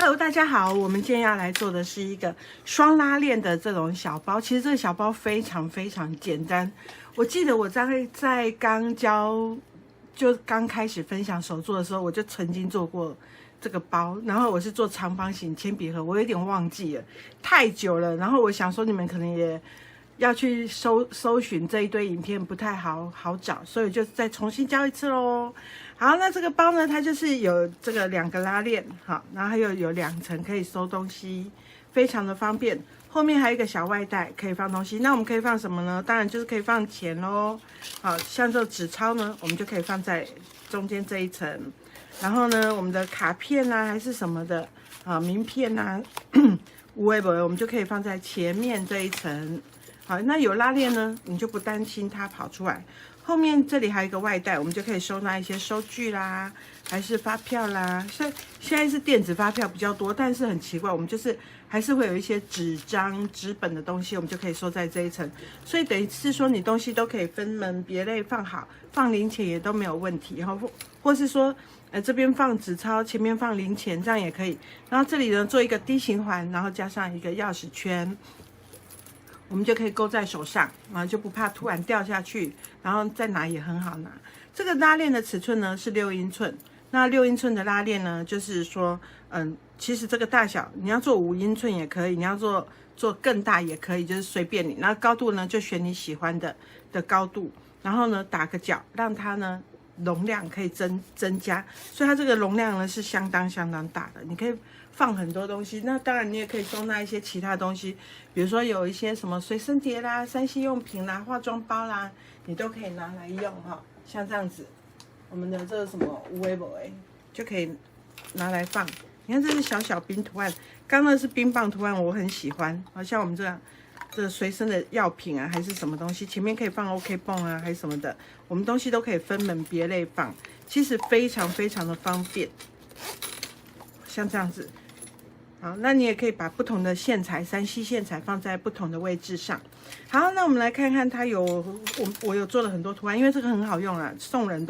Hello， 大家好，我们今天要来做的是一个双拉链的这种小包。其实这个小包非常简单。我记得我在刚开始分享手作的时候，我就曾经做过这个包，然后我是做长方形铅笔盒，我有点忘记了，太久了。然后我想说你们可能也要去搜寻这一堆影片，不太好找，所以就再重新教一次咯。好，那这个包呢，它就是有这个2个拉链，好，然后还有2层可以收东西，非常的方便。后面还有一个小外袋可以放东西，那我们可以放什么呢？当然就是可以放钱咯。好，像这纸钞呢，我们就可以放在中间这一层。然后呢，我们的卡片啊，还是什么的啊，名片啊，无微不微，我们就可以放在前面这一层。好，那有拉链呢，你就不担心它跑出来。后面这里还有一个外袋，我们就可以收纳一些收据啦，还是发票啦。现在是电子发票比较多，但是很奇怪，我们就是还是会有一些纸张、纸本的东西，我们就可以收在这一层。所以等于是说，你东西都可以分门别类放好，放零钱也都没有问题。或是说，这边放纸钞，前面放零钱，这样也可以。然后这里呢，做一个D形环，然后加上一个钥匙圈。我们就可以勾在手上，然后就不怕突然掉下去，然后再拿也很好拿。这个拉链的尺寸呢是6英寸，那6英寸的拉链呢，就是说，其实这个大小你要做5英寸也可以，你要做更大也可以，就是随便你。那高度呢就选你喜欢的高度，然后呢打个角，让它呢容量可以增加，所以它这个容量呢是相当大的，你可以放很多东西。那当然你也可以收纳一些其他东西，比如说有一些什么随身碟啦、3C 用品啦、化妆包啦，你都可以拿来用哈。像这样子，我们的这个什么无微不微就可以拿来放。你看这是小冰图案，刚刚那是冰棒图案，我很喜欢。好像我们这个随身的药品啊，还是什么东西，前面可以放 OK 泵啊，还是什么的，我们东西都可以分门别类放，其实非常的方便。像这样子。好，那你也可以把不同的线材，3C 线材放在不同的位置上。好，那我们来看看它我有做了很多图案，因为这个很好用啊，送人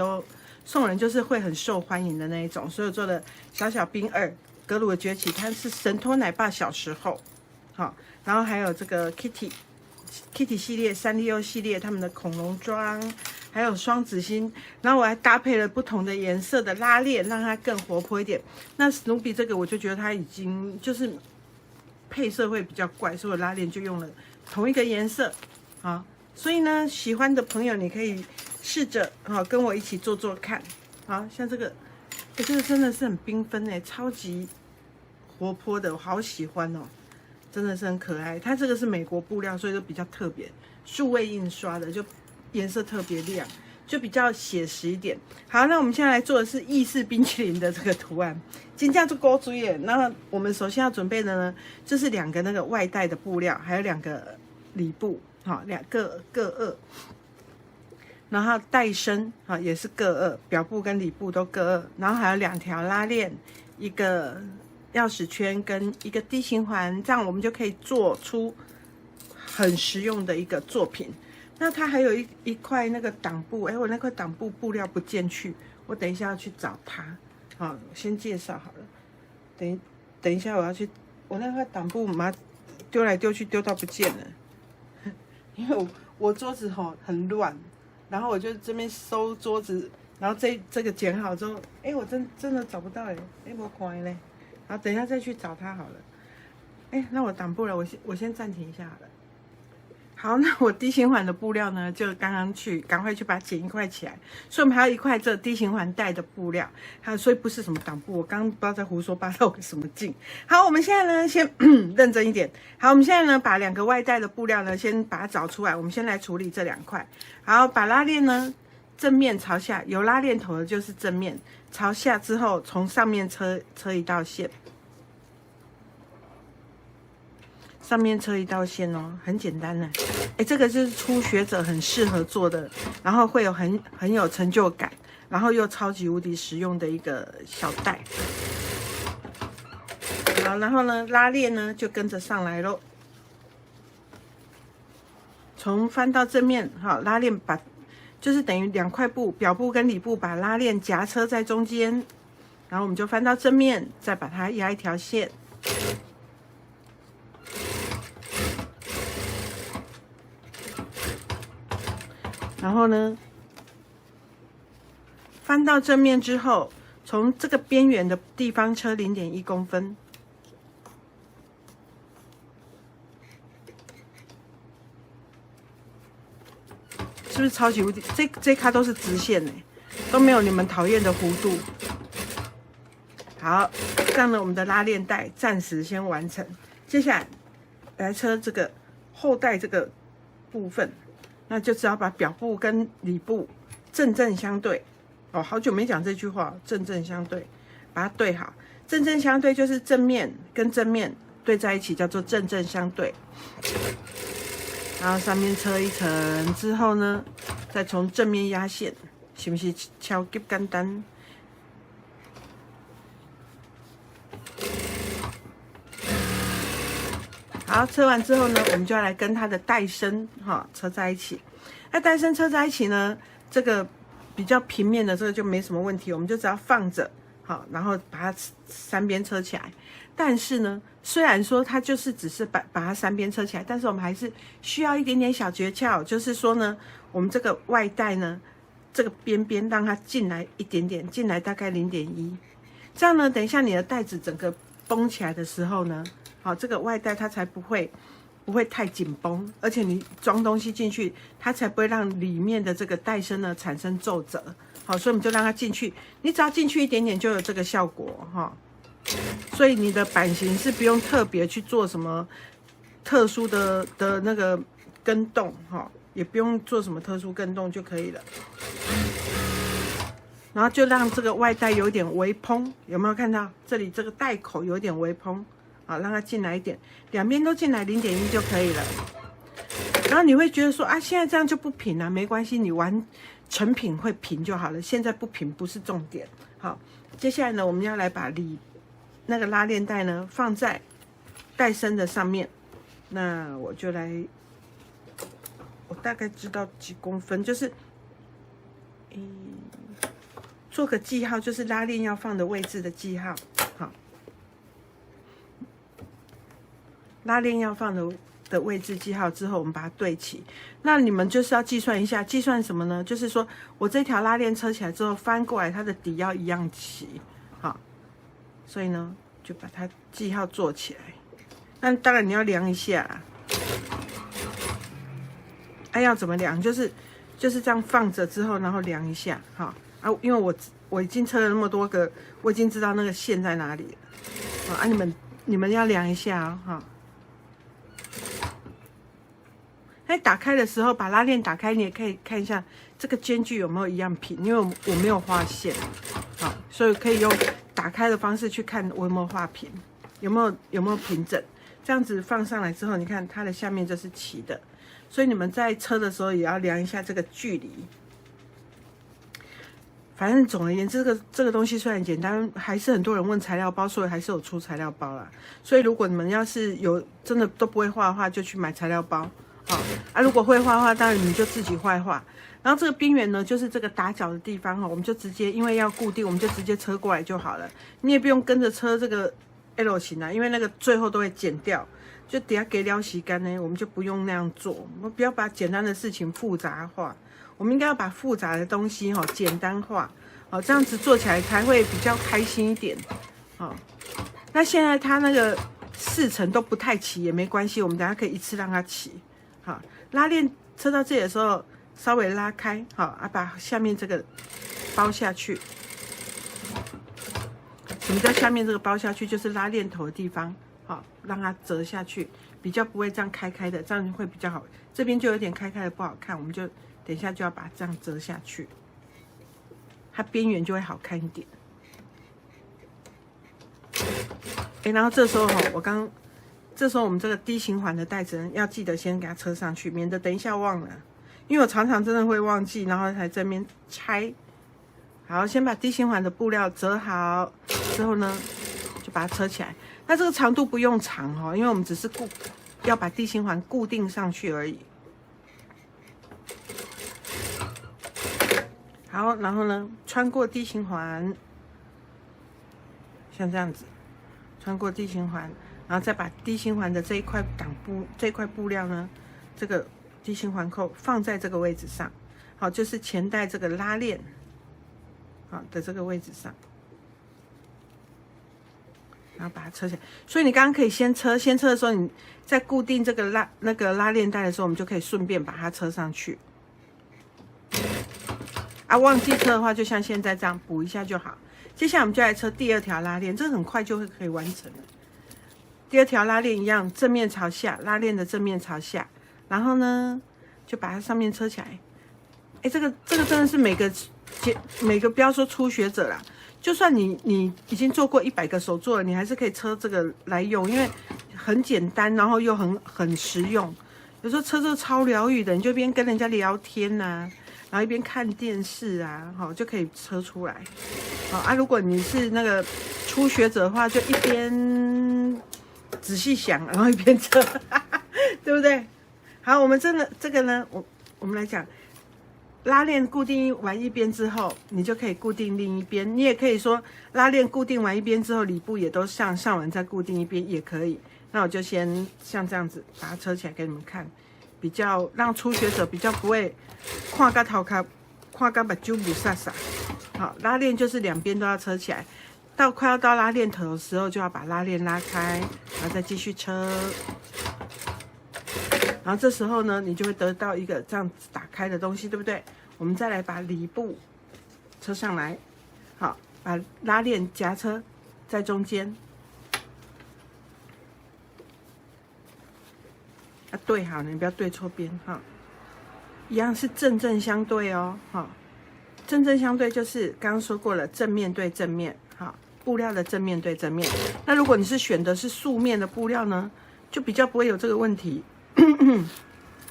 就是会很受欢迎的那一种，所以我做了小兵2，格鲁的崛起，它是神偷奶爸小时候，好，然后还有这个 Kitty 系列、三丽鸥系列他们的恐龙装，还有双子星，然后我还搭配了不同的颜色的拉链，让它更活泼一点。那史努比这个我就觉得它已经就是配色会比较怪，所以我拉链就用了同一个颜色。好，所以呢，喜欢的朋友你可以试着跟我一起做看。好，像这个，这个真的是很缤纷哎，超级活泼的，我好喜欢哦。真的是很可爱，它这个是美国布料，所以就比较特别，数位印刷的，就颜色特别亮，就比较写实一点。好，那我们现在来做的是意式冰淇淋的这个图案，金价就高追耶。那我们首先要准备的呢，就是2个那个外带的布料，还有2个里布，好，各2，然后带身也是各2，表布跟里布都各2，然后还有2条拉链，一个钥匙圈跟一个D形环，这样我们就可以做出很实用的一个作品。那它还有一块那个挡布，我那块挡布布料不见去，我等一下要去找它。好，先介绍好了。等一下我要去，我那块挡布嘛丢来丢去丢到不见了，因为我桌子很乱，然后我就这边收桌子，然后这个剪好之后，我真的找不到我看嘞。好，等一下再去找它好了。那我挡布了，我先暂停一下好了。好，那我D形环的布料呢，就赶快去把它剪一块起来。所以我们还有一块这D形环带的布料，所以不是什么挡布。我刚刚不知道在胡说八道个什么劲。好，我们现在呢先认真一点。好，我们现在呢把2个外带的布料呢先把它找出来。我们先来处理这2块。好，把拉链呢正面朝下，有拉链头的就是正面朝下之后，从上面车一道线。上面车一道线哦，很简单呢。这个就是初学者很适合做的，然后会有很有成就感，然后又超级无敌实用的一个小袋。好，然后呢，拉链呢就跟着上来咯。从翻到正面，好，拉链就是等于2块布，表布跟里布把拉链夹车在中间，然后我们就翻到正面，再把它压一条线。然后呢，翻到正面之后，从这个边缘的地方车0.1公分。是不是超级无敌？这卡都是直线呢，都没有你们讨厌的弧度。好，这样呢，我们的拉链带暂时先完成。接下来来车这个后带这个部分，那就只要把表布跟里布正正相对。哦，好久没讲这句话，正正相对，把它对好。正正相对就是正面跟正面对在一起，叫做正正相对。然后上面车一层之后呢，再从正面压线，是不是超级简单？好，车完之后呢，我们就要来跟它的带身车在一起。那带身车在一起呢，这个比较平面的这个就没什么问题，我们就只要放着，好，然后把它三边车起来。但是呢，虽然说它就是只是把它三边车起来，但是我们还是需要一点点小诀窍，就是说呢，我们这个外带呢，这个边边让它进来一点点，进来大概0.1，这样呢，等一下你的带子整个绷起来的时候呢，好，这个外带它才不会太紧绷，而且你装东西进去，它才不会让里面的这个带身呢产生皱褶。好，所以我们就让它进去，你只要进去一点点就有这个效果哈。所以你的版型是不用特别去做什么特殊的那个跟动哈，也不用做什么特殊跟动就可以了。然后就让这个外带有点微蓬，有没有看到这里这个带口有点微蓬？好，让它进来一点，两边都进来0.1就可以了。然后你会觉得说啊，现在这样就不平啊，没关系，你玩成品会平就好了，现在不平不是重点。好，接下来呢，我们要来把那个拉链带呢放在带身的上面。那我就来，我大概知道几公分，就是做个记号，就是拉链要放的位置的记号。好，拉链要放的位置记号之后，我们把它对齐。那你们就是要计算一下，计算什么呢？就是说我这条拉链车起来之后，翻过来它的底要一样齐。好，所以呢，就把它记号做起来。那当然你要量一下啦。要怎么量？就是这样放着之后，然后量一下。好啊，因为我已经车了那么多个，我已经知道那个线在哪里了。好啊，你们要量一下哦。哈。打开的时候，把拉链打开，你也可以看一下这个间距有没有一样平，因为我没有画线，好，所以可以用打开的方式去看我有没有画平，有没有平整。这样子放上来之后，你看它的下面就是齐的，所以你们在车的时候也要量一下这个距离。反正总而言之，这个东西虽然简单，还是很多人问材料包，所以还是有出材料包啦。所以如果你们要是有真的都不会画的话，就去买材料包。如果会画的话，当然你们就自己画。然后这个边缘呢，就是这个打角的地方我们就直接因为要固定，我们就直接车过来就好了。你也不用跟着车这个 L 型啊，因为那个最后都会剪掉，就等下给撩洗干呢，我们就不用那样做。我们不要把简单的事情复杂化，我们应该要把复杂的东西简单化，这样子做起来才会比较开心一点。那现在它那个4层都不太齐也没关系，我们等下可以一次让它齐。好，拉链车到这里的时候稍微拉开，好把下面这个包下去。什么叫下面这个包下去？就是拉链头的地方，好让它折下去，比较不会这样开开的，这样会比较好。这边就有点开开的不好看，我们就等一下就要把它这样折下去，它边缘就会好看一点。然后这时候这时候我们这个低循环的带子呢，要记得先给它车上去，免得等一下忘了。因为我常常真的会忘记，然后才这边拆。好，先把低循环的布料折好之后呢，就把它车起来。那这个长度不用长因为我们只是要把低循环固定上去而已。好，然后呢，穿过低循环，像这样子，穿过 D 型环，然后再把 D 型环的这一块布料呢，这个 D 型环扣放在这个位置上，好，就是前带这个拉链，好的这个位置上，然后把它车起来。所以你刚刚可以先车的时候，你在固定这个拉链带的时候，我们就可以顺便把它车上去。啊，忘记车的话，就像现在这样补一下就好。接下来我们就来车第二条拉链，这个很快就会可以完成了。第二条拉链一样，正面朝下，拉链的正面朝下，然后呢，就把它上面车起来。哎，这个真的是每个不要说初学者啦，就算你已经做过100个手作了，你还是可以车这个来用，因为很简单，然后又很实用。有时候车这个超疗愈的，你就一边跟人家聊天呐，然后一边看电视啊，好就可以车出来。好啊，如果你是那个初学者的话，就一边仔细想，然后一边车，对不对？好，我们这个呢，我们来讲。拉链固定完一边之后，你就可以固定另一边。你也可以说拉链固定完一边之后，里部也都上完再固定一边也可以。那我就先像这样子把它车起来给你们看，比较让初学者比较不会看到头壳，看到把揪不煞煞。好，拉链就是两边都要车起来，快要到拉链头的时候，就要把拉链拉开，然后再继续车。然后这时候呢，你就会得到一个这样子打开的东西，对不对？我们再来把里部车上来，好，把拉链夹车在中间，要对好了，你不要对错边哈。一样是正相对哦，哈，正相对就是刚刚说过了，正面对正面，好，布料的正面对正面。那如果你是选的是素面的布料呢，就比较不会有这个问题。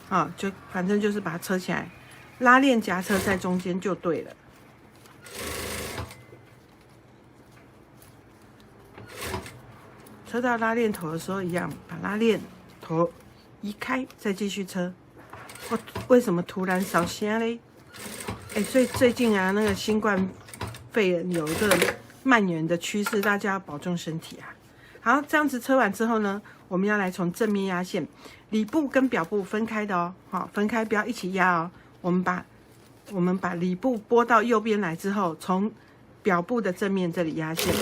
啊，就反正就是把它车起来，拉链夹车在中间就对了。车到拉链头的时候一样，把拉链头移开，再继续车。我为什么突然少声嘞？哎，所以最近啊，那个新冠肺炎有一个蔓延的趋势，大家要保重身体啊。好，这样子车完之后呢，我们要来从正面压线，里部跟表部分开的哦，好，分开不要一起压哦。我们把里部拨到右边来之后，从表部的正面这里压线，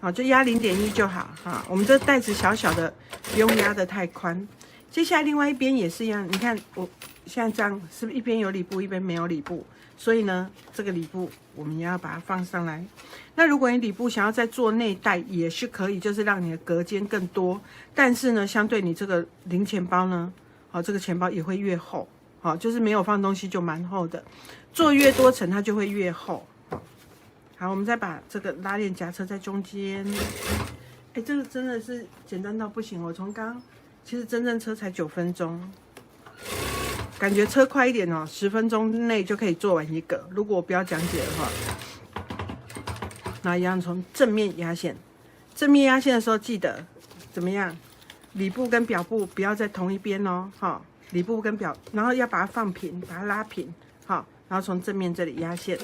好，就压0.1就好哈。我们这带子小小的，不用压得太宽。接下来另外一边也是一样，你看我现在这样，是不是一边有里部，一边没有里部？所以呢，这个里部我们也要把它放上来。那如果你里部想要再做内袋也是可以，就是让你的隔间更多。但是呢，相对你这个零钱包呢，好，这个钱包也会越厚，好，就是没有放东西就蛮厚的。做越多层它就会越厚。好，我们再把这个拉链夹车在中间。哎，这个真的是简单到不行。我从刚其实真正车才9分钟。感觉车快一点哦，10分钟内就可以做完一个。如果我不要讲解的话，那一样从正面压线。正面压线的时候，记得怎么样？里部跟表部不要在同一边哦，哈。里部跟表，然后要把它放平，把它拉平，好，然后从正面这里压线。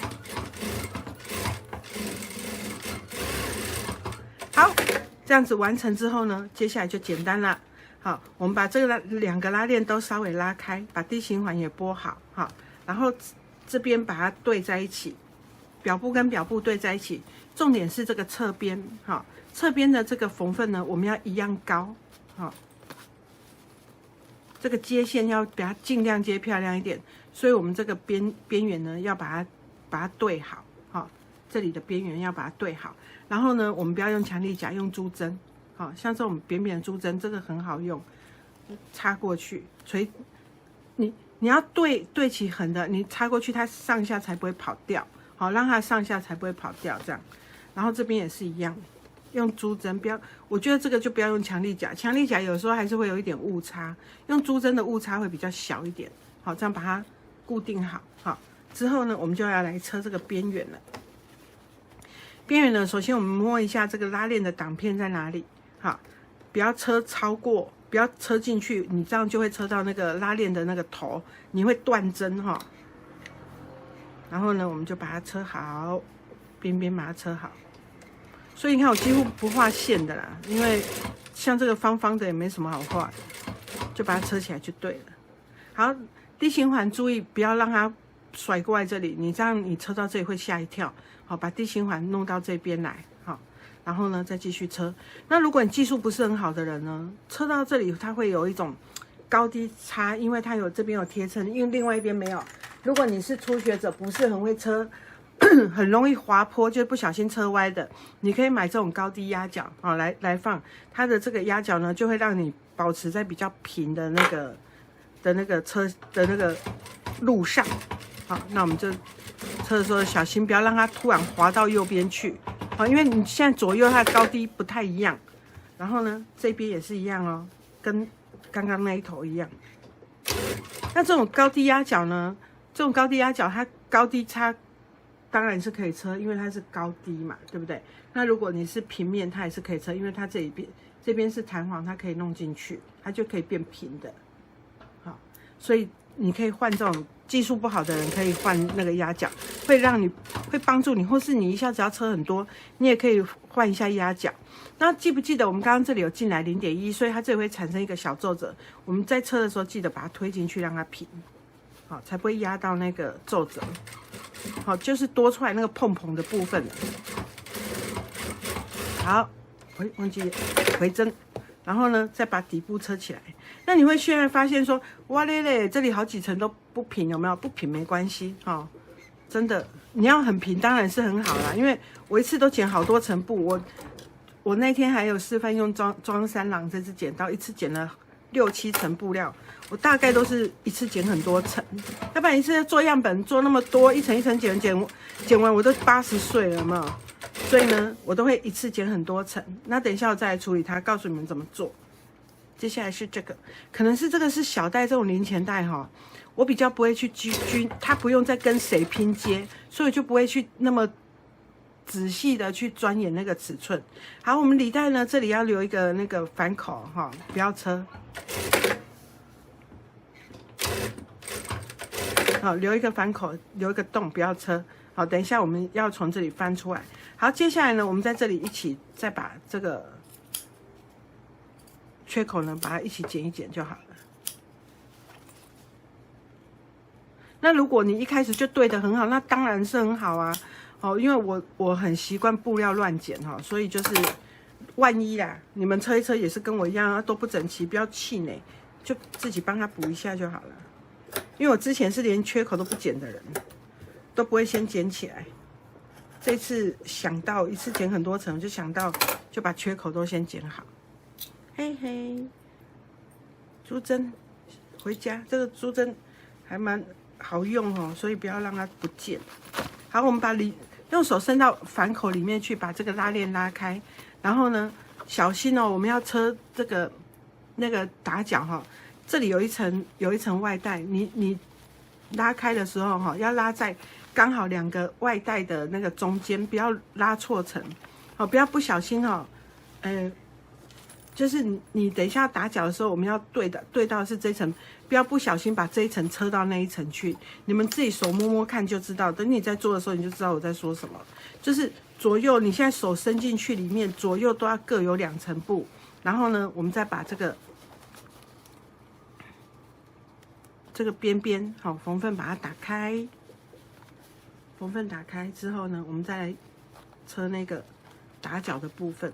好，这样子完成之后呢，接下来就简单了。好，我们把这个2个拉链都稍微拉开，把 D 型环也拨好，好，然后这边把它对在一起，表部跟表部对在一起。重点是这个侧边，好，侧边的这个缝份呢，我们要一样高，好，这个接线要把它尽量接漂亮一点，所以我们这个边缘呢，要把它对好，好，这里的边缘要把它对好，然后呢，我们不要用强力夹，用珠针。好，像这种扁扁的珠针，这个很好用，插过去，你要对齐横的，你插过去，它上下才不会跑掉。好，让它上下才不会跑掉，这样。然后这边也是一样，用珠针，不要，我觉得这个就不要用强力夹，强力夹有时候还是会有一点误差，用珠针的误差会比较小一点。好，这样把它固定好。好，之后呢，我们就要来车这个边缘了。边缘呢，首先我们摸一下这个拉链的挡片在哪里。好，不要车超过，不要车进去，你这样就会车到那个拉链的那个头，你会断针哈。然后呢，我们就把它车好，边边把它车好。所以你看我几乎不画线的啦，因为像这个方方的也没什么好画的，就把它车起来就对了。好，D 型环注意不要让它甩过来这里，你这样你车到这里会吓一跳。好，把 D 型环弄到这边来，好，然后呢再继续车。那如果你技术不是很好的人呢，车到这里它会有一种高低差，因为它有这边有贴衬，因为另外一边没有。如果你是初学者，不是很会车，很容易滑坡，就不小心车歪的，你可以买这种高低压脚啊，来放它的这个压脚呢，就会让你保持在比较平的那个车的那个路上。好，那我们就车的时候小心，不要让它突然滑到右边去。好，因为你现在左右它的高低不太一样。然后呢，这边也是一样哦，跟刚刚那一头一样。那这种高低压脚呢，这种高低压脚它高低差。当然是可以车，因为它是高低嘛，对不对？那如果你是平面，它也是可以车，因为它这边是弹簧，它可以弄进去，它就可以变平的。好，所以你可以换这种技术不好的人可以换那个压脚，会帮助你，或是你一下子要车很多，你也可以换一下压脚。那记不记得我们刚刚这里有进来 0.1， 所以它这里会产生一个小皱褶。我们在车的时候记得把它推进去，让它平，好，才不会压到那个皱褶。好，就是多出来那个碰碰的部分。好，忘记回针，然后呢，再把底部车起来。那你会现在发现说，哇嘞嘞，这里好几层都不平，有没有？不平没关系，哈，真的，你要很平当然是很好啦。因为我一次都剪好多层布，我那天还有示范用装三郎这支剪刀，一次剪了6、7层布料。我大概都是一次剪很多层，要不然一次做样本做那么多，一层一层剪完我都80岁了嘛，所以呢，我都会一次剪很多层。那等一下我再来处理它，告诉你们怎么做。接下来是这个，可能是这个是小袋这种零钱袋哈，我比较不会去均，它不用再跟谁拼接，所以就不会去那么仔细的去钻研那个尺寸。好，我们里袋呢，这里要留一个那个反口哈，不要车。好，留一个反口，留一个洞，不要车。好，等一下我们要从这里翻出来。好，接下来呢，我们在这里一起再把这个缺口呢，把它一起剪一剪就好了。那如果你一开始就对得很好，那当然是很好啊。哦，因为我很习惯布料乱剪哈，所以就是万一啦，你们车一车也是跟我一样啊，都不整齐，不要气馁，就自己帮他补一下就好了。因为我之前是连缺口都不剪的人，都不会先剪起来。这次想到一次剪很多层，就想到就把缺口都先剪好。嘿嘿，珠针回家，这个珠针还蛮好用哦，所以不要让它不见。好，我们把用手伸到反口里面去，把这个拉链拉开，然后呢，小心哦，我们要车这个那个打脚哈。这里有一层外带，你拉开的时候哈，要拉在刚好2个外带的那个中间，不要拉错层，好，不要不小心哈，就是你等一下打脚的时候，我们要对到的是这一层，不要不小心把这一层车到那一层去，你们自己手摸摸看就知道。等你在做的时候，你就知道我在说什么，就是左右，你现在手伸进去里面，左右都要各有2层布，然后呢，我们再把这个边边好缝缝把它打开，缝缝打开之后呢，我们再来车那个打脚的部分。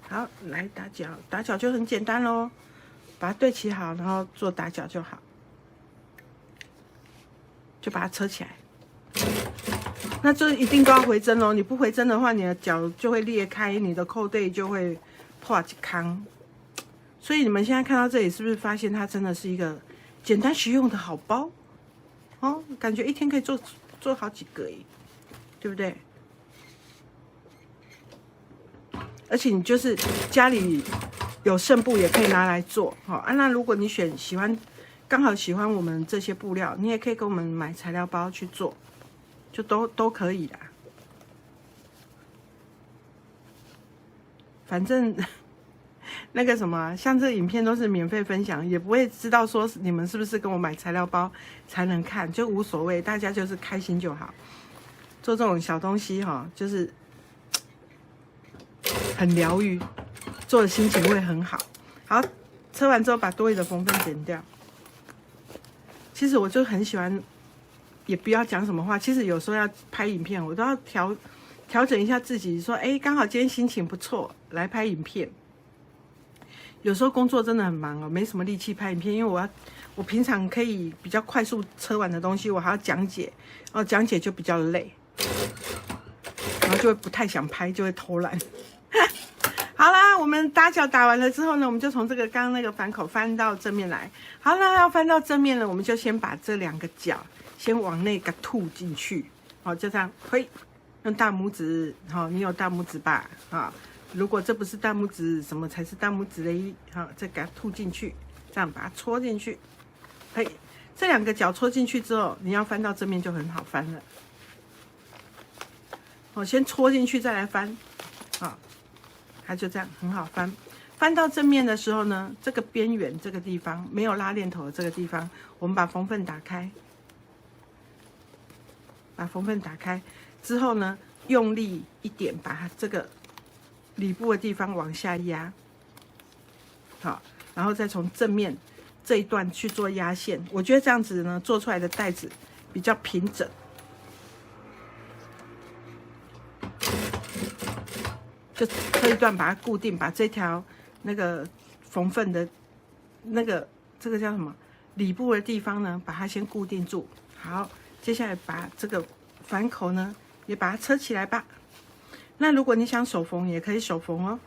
好，来打脚，打脚就很简单咯，把它对齐好，然后做打脚就好，就把它车起来。那这一定都要回针哦，你不回针的话，你的脚就会裂开，你的扣带就会破一坑。所以你们现在看到这里，是不是发现它真的是一个简单实用的好包？哦，感觉一天可以做好几个耶，对不对？而且你就是家里有剩布也可以拿来做，好啊。那如果你刚好喜欢我们这些布料，你也可以跟我们买材料包去做，就都可以啦。反正那个什么，像这个影片都是免费分享，也不会知道说你们是不是跟我买材料包才能看，就无所谓，大家就是开心就好。做这种小东西哈，就是很疗愈，做的心情会很好。好，车完之后把多余的缝缝剪掉。其实我就很喜欢，也不要讲什么话。其实有时候要拍影片，我都要调整一下自己，说，哎，刚好今天心情不错，来拍影片。有时候工作真的很忙哦，没什么力气拍影片，因为我平常可以比较快速车完的东西，我还要讲解，然后讲解就比较累，然后就会不太想拍，就会偷懒。好啦，我们打脚打完了之后呢，我们就从这个刚刚那个反口翻到正面来。好啦，要翻到正面了，我们就先把这2个角先往内给吐进去。好，就这样，嘿，用大拇指，好，你有大拇指吧？啊，如果这不是大拇指，什么才是大拇指嘞？好，再给它吐进去，这样把它戳进去。嘿，这2个角戳进去之后，你要翻到正面就很好翻了。我先戳进去再来翻，好。它就这样很好翻，翻到正面的时候呢，这个边缘这个地方没有拉链头的这个地方，我们把缝缝打开，把缝缝打开之后呢，用力一点，把这个里部的地方往下压，好，然后再从正面这一段去做压线。我觉得这样子呢，做出来的带子比较平整。就这一段把它固定，把这条那个缝缝的这个叫什么里部的地方呢，把它先固定住。好，接下来把这个反口呢也把它车起来吧。那如果你想手缝也可以手缝哦。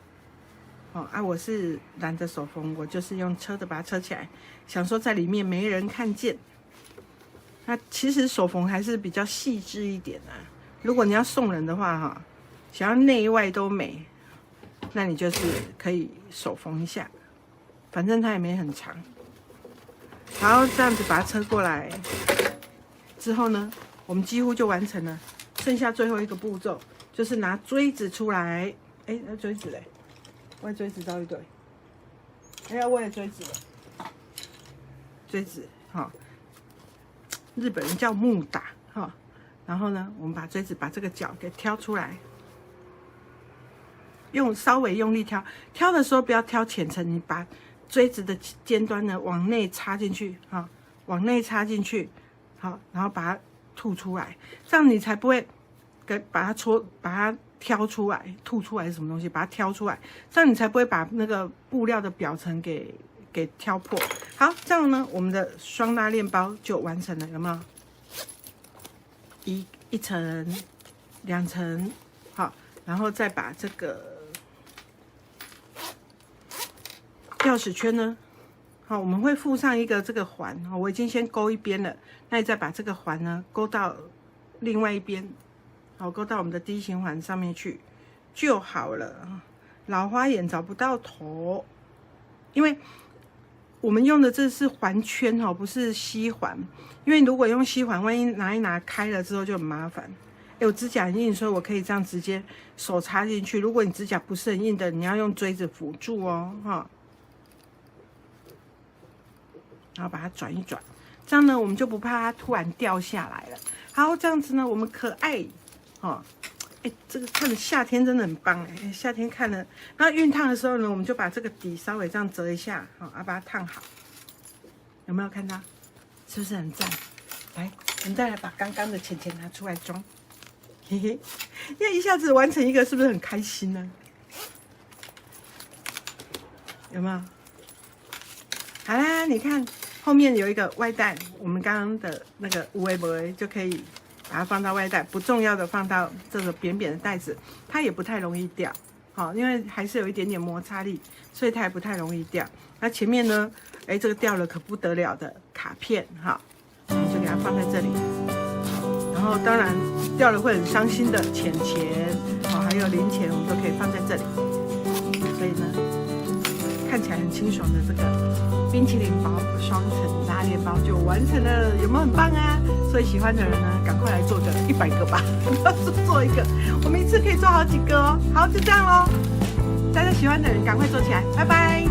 我是懒得手缝，我就是用车的把它车起来，想说在里面没人看见。那其实手缝还是比较细致一点啊。如果你要送人的话哈。想要内外都美，那你就是可以手缝一下，反正它也没很长。然后这样子把它车过来之后呢，我们几乎就完成了。剩下最后一个步骤就是拿锥子出来。哎，那锥子嘞？我的锥子找一堆。哎呀，我也锥子了。锥子，哈，日本人叫木打，哈。然后呢，我们把锥子把这个角给挑出来。稍微用力挑的时候不要挑浅层，你把锥子的尖端呢往内插进去，好，往内插进去，好，然后把它吐出来，这样你才不会把它挑出来，吐出来是什么东西？把它挑出来，这样你才不会把那个布料的表层给挑破。好，这样呢，我们的双拉链包就完成了，有没有？一层、2层，好，然后再把这个钥匙圈呢，好，我们会附上一个这个环，我已经先勾一边了，那你再把这个环呢勾到另外一边，好，勾到我们的D形环上面去就好了。老花眼找不到头，因为我们用的这是环圈哦，不是吸环，因为如果用吸环，万一拿一拿开了之后就很麻烦。我指甲很硬，所以我可以这样直接手插进去。如果你指甲不是很硬的，你要用锥子辅助哦，哈。然后把它转一转，这样呢，我们就不怕它突然掉下来了。好，这样子呢，我们可爱，这个看了夏天真的很棒哎，夏天看了，然后熨烫的时候呢，我们就把这个底稍微这样折一下，好，把它烫好，有没有看到？是不是很赞？来，我们再来把刚刚的钱拿出来装，嘿嘿，因为一下子完成一个，是不是很开心呢？有没有？好啦，你看后面有一个外带，我们刚刚的那个无微博就可以把它放到外带，不重要的放到这个扁扁的袋子，它也不太容易掉，好，因为还是有一点点摩擦力，所以它也不太容易掉。那前面呢，这个掉了可不得了的卡片，哈，我们就给它放在这里。然后当然掉了会很伤心的钱，还有零钱，我们都可以放在这里。所以呢，看起来很清爽的这个冰淇淋包双层拉链包就完成了，有没有很棒啊？所以喜欢的人呢，赶快来做个100个吧，不要说做一个，我们一次可以做好几个哦。好，就这样咯，大家喜欢的人赶快做起来，拜拜。